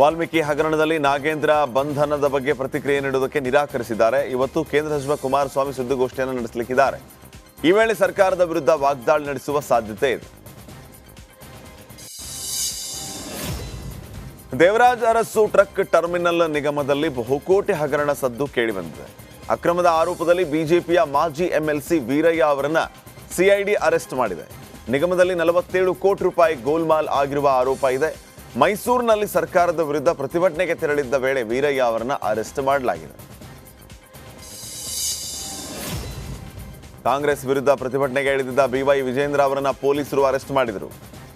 ವಾಲ್ಮೀಕಿ ಹಗರಣದಲ್ಲಿ ನಾಗೇಂದ್ರ ಬಂಧನದ ಬಗ್ಗೆ ಪ್ರತಿಕ್ರಿಯೆ ನೀಡುವುದಕ್ಕೆ ನಿರಾಕರಿಸಿದ್ದಾರೆ. ಇವತ್ತು ಕೇಂದ್ರ ಸಚಿವ ಕುಮಾರಸ್ವಾಮಿ ಸುದ್ದಿಗೋಷ್ಠಿಯನ್ನು ನಡೆಸಲಿದ್ದಾರೆ. ಈ ವೇಳೆ ಸರ್ಕಾರದ ವಿರುದ್ಧ ವಾಗ್ದಾಳಿ ನಡೆಸುವ ಸಾಧ್ಯತೆ ಇದೆ. ದೇವರಾಜ ಅರಸು ಟ್ರಕ್ ಟರ್ಮಿನಲ್ ನಿಗಮದಲ್ಲಿ ಬಹುಕೋಟಿ ಹಗರಣ ಸದ್ದು ಕೇಳಿಬಂದಿದೆ. ಅಕ್ರಮದ ಆರೋಪದಲ್ಲಿ ಬಿಜೆಪಿಯ ಮಾಜಿ ಎಂಎಲ್ಸಿ ವೀರಯ್ಯ ಅವರನ್ನ ಸಿಐಡಿ ಅರೆಸ್ಟ್ ಮಾಡಿದೆ. ನಿಗಮದಲ್ಲಿ 47 ಕೋಟಿ ರೂಪಾಯಿ ಗೋಲ್ಮಾಲ್ ಆಗಿರುವ ಆರೋಪ ಇದೆ. ಮೈಸೂರಿನಲ್ಲಿ ಸರ್ಕಾರದ ವಿರುದ್ಧ ಪ್ರತಿಭಟನೆಗೆ ತೆರಳಿದ್ದ ವೇಳೆ ವೀರಯ್ಯ ಅವರನ್ನ ಅರೆಸ್ಟ್ ಮಾಡಲಾಗಿದೆ. ಕಾಂಗ್ರೆಸ್ ವಿರುದ್ಧ ಪ್ರತಿಭಟನೆಗೆ ಇಳಿದಿದ್ದ ಬಿವೈ ವಿಜೇಂದ್ರ ಅವರನ್ನ ಪೊಲೀಸರು ಅರೆಸ್ಟ್ ಮಾಡಿದರು.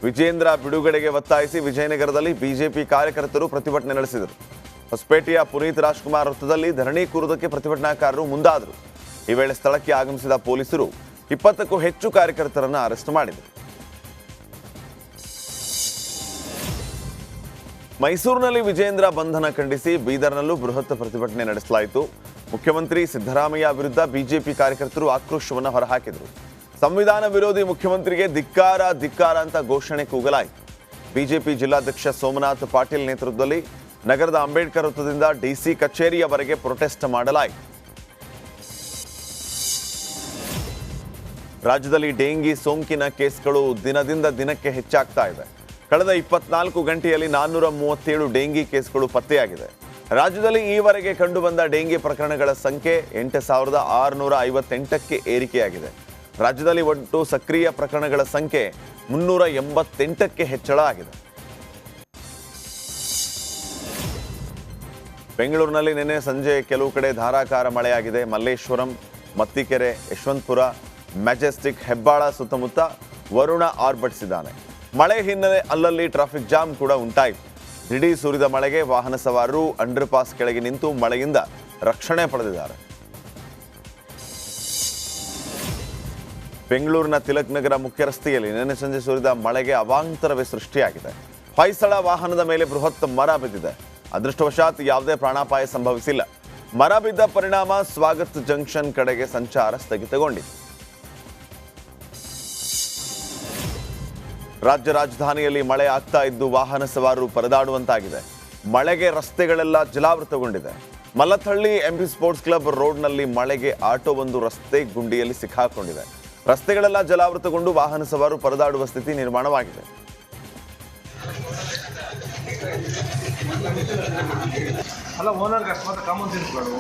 ವಿಜೇಂದ್ರ ಬಿಡುಗಡೆಗೆ ಒತ್ತಾಯಿಸಿ ವಿಜಯನಗರದಲ್ಲಿ ಬಿಜೆಪಿ ಕಾರ್ಯಕರ್ತರು ಪ್ರತಿಭಟನೆ ನಡೆಸಿದರು. ಹೊಸಪೇಟೆಯ ಪುನೀತ್ ರಾಜ್ಕುಮಾರ್ ವೃತ್ತದಲ್ಲಿ ಧರಣಿ ಕೂರುವುದಕ್ಕೆ ಪ್ರತಿಭಟನಾಕಾರರು ಮುಂದಾದರು. ಈ ವೇಳೆ ಸ್ಥಳಕ್ಕೆ ಆಗಮಿಸಿದ ಪೊಲೀಸರು 20ಕ್ಕೂ ಹೆಚ್ಚು ಕಾರ್ಯಕರ್ತರನ್ನು ಅರೆಸ್ಟ್ ಮಾಡಿದರು. ಮೈಸೂರಿನಲ್ಲಿ ವಿಜೇಂದ್ರ ಬಂಧನ ಖಂಡಿಸಿ ಬೀದರ್ನಲ್ಲೂ ಬೃಹತ್ ಪ್ರತಿಭಟನೆ ನಡೆಸಲಾಯಿತು. ಮುಖ್ಯಮಂತ್ರಿ ಸಿದ್ದರಾಮಯ್ಯ ವಿರುದ್ಧ ಬಿಜೆಪಿ ಕಾರ್ಯಕರ್ತರು ಆಕ್ರೋಶವನ್ನು ಹೊರಹಾಕಿದರು. ಸಂವಿಧಾನ ವಿರೋಧಿ ಮುಖ್ಯಮಂತ್ರಿಗೆ ಧಿಕ್ಕಾರ ಧಿಕ್ಕಾರ ಅಂತ ಘೋಷಣೆ ಕೂಗಲಾಯಿತು. ಬಿಜೆಪಿ ಜಿಲ್ಲಾಧ್ಯಕ್ಷ ಸೋಮನಾಥ್ ಪಾಟೀಲ್ ನೇತೃತ್ವದಲ್ಲಿ ನಗರದ ಅಂಬೇಡ್ಕರ್ ವೃತ್ತದಿಂದ ಡಿಸಿ ಕಚೇರಿಯವರೆಗೆ ಪ್ರೊಟೆಸ್ಟ್ ಮಾಡಲಾಯಿತು. ರಾಜ್ಯದಲ್ಲಿ ಡೆಂಗಿ ಸೋಂಕಿನ ಕೇಸ್ಗಳು ದಿನದಿಂದ ದಿನಕ್ಕೆ ಹೆಚ್ಚಾಗ್ತಾ ಇದೆ. ಕಳೆದ 24 ಗಂಟೆಯಲ್ಲಿ 437 ಡೆಂಗಿ ಕೇಸ್ಗಳು ಪತ್ತೆಯಾಗಿದೆ. ರಾಜ್ಯದಲ್ಲಿ ಈವರೆಗೆ ಕಂಡುಬಂದ ಡೆಂಗಿ ಪ್ರಕರಣಗಳ ಸಂಖ್ಯೆ 8658ಕ್ಕೆ ಏರಿಕೆಯಾಗಿದೆ. ರಾಜ್ಯದಲ್ಲಿ ಒಟ್ಟು ಸಕ್ರಿಯ ಪ್ರಕರಣಗಳ ಸಂಖ್ಯೆ 388ಕ್ಕೆ ಹೆಚ್ಚಳ ಆಗಿದೆ. ಬೆಂಗಳೂರಿನಲ್ಲಿ ನಿನ್ನೆ ಸಂಜೆ ಕೆಲವು ಕಡೆ ಧಾರಾಕಾರ ಮಳೆಯಾಗಿದೆ. ಮಲ್ಲೇಶ್ವರಂ, ಮತ್ತಿಕೆರೆ, ಯಶವಂತಪುರ, ಮೆಜೆಸ್ಟಿಕ್, ಹೆಬ್ಬಾಳ ಸುತ್ತಮುತ್ತ ವರುಣ ಆರ್ಭಟಿಸಿದ್ದಾನೆ. ಮಳೆ ಹಿನ್ನೆಲೆ ಅಲ್ಲಲ್ಲಿ ಟ್ರಾಫಿಕ್ ಜಾಮ್ ಕೂಡ ಉಂಟಾಯಿತು. ದಿಢೀರ್ ಸುರಿದ ಮಳೆಗೆ ವಾಹನ ಸವಾರರು ಅಂಡರ್ ಪಾಸ್ ಕೆಳಗೆ ನಿಂತು ಮಳೆಯಿಂದ ರಕ್ಷಣೆ ಪಡೆದಿದ್ದಾರೆ. ಬೆಂಗಳೂರಿನ ತಿಲಕ್ ನಗರ ಮುಖ್ಯ ರಸ್ತೆಯಲ್ಲಿ ನಿನ್ನೆ ಸಂಜೆ ಸುರಿದ ಮಳೆಗೆ ಅವಾಂತರವೇ ಸೃಷ್ಟಿಯಾಗಿದೆ. ಹೊಯ್ಸಳ ವಾಹನದ ಮೇಲೆ ಬೃಹತ್ ಮರ ಬಿದ್ದಿದೆ. ಅದೃಷ್ಟವಶಾತ್ ಯಾವುದೇ ಪ್ರಾಣಾಪಾಯ ಸಂಭವಿಸಿಲ್ಲ. ಮರ ಬಿದ್ದ ಪರಿಣಾಮ ಸ್ವಾಗತ್ ಜಂಕ್ಷನ್ ಕಡೆಗೆ ಸಂಚಾರ ಸ್ಥಗಿತಗೊಂಡಿದೆ. ರಾಜ್ಯ ರಾಜಧಾನಿಯಲ್ಲಿ ಮಳೆ ಆಗ್ತಾ ಇದ್ದು ವಾಹನ ಸವಾರರು ಪರದಾಡುವಂತಾಗಿದೆ. ಮಳೆಗೆ ರಸ್ತೆಗಳೆಲ್ಲ ಜಲಾವೃತಗೊಂಡಿದೆ. ಮಲ್ಲಥಳ್ಳಿ ಎಂಪಿ ಸ್ಪೋರ್ಟ್ಸ್ ಕ್ಲಬ್ ರೋಡ್ನಲ್ಲಿ ಮಳೆಗೆ ಆಟೋವೊಂದು ರಸ್ತೆ ಗುಂಡಿಯಲ್ಲಿ ಸಿಕ್ಕಾಕೊಂಡಿದೆ. ರಸ್ತೆಗಳೆಲ್ಲ ಜಲಾವೃತಗೊಂಡು ವಾಹನ ಸವಾರರು ಪರದಾಡುವ ಸ್ಥಿತಿ ನಿರ್ಮಾಣವಾಗಿದೆ. ಅಲ್ಲ ಓನರ್ಗೆ ಅಷ್ಟು ಕಾಮನ್ ತಿಳ್ಕೊಳ್ಳು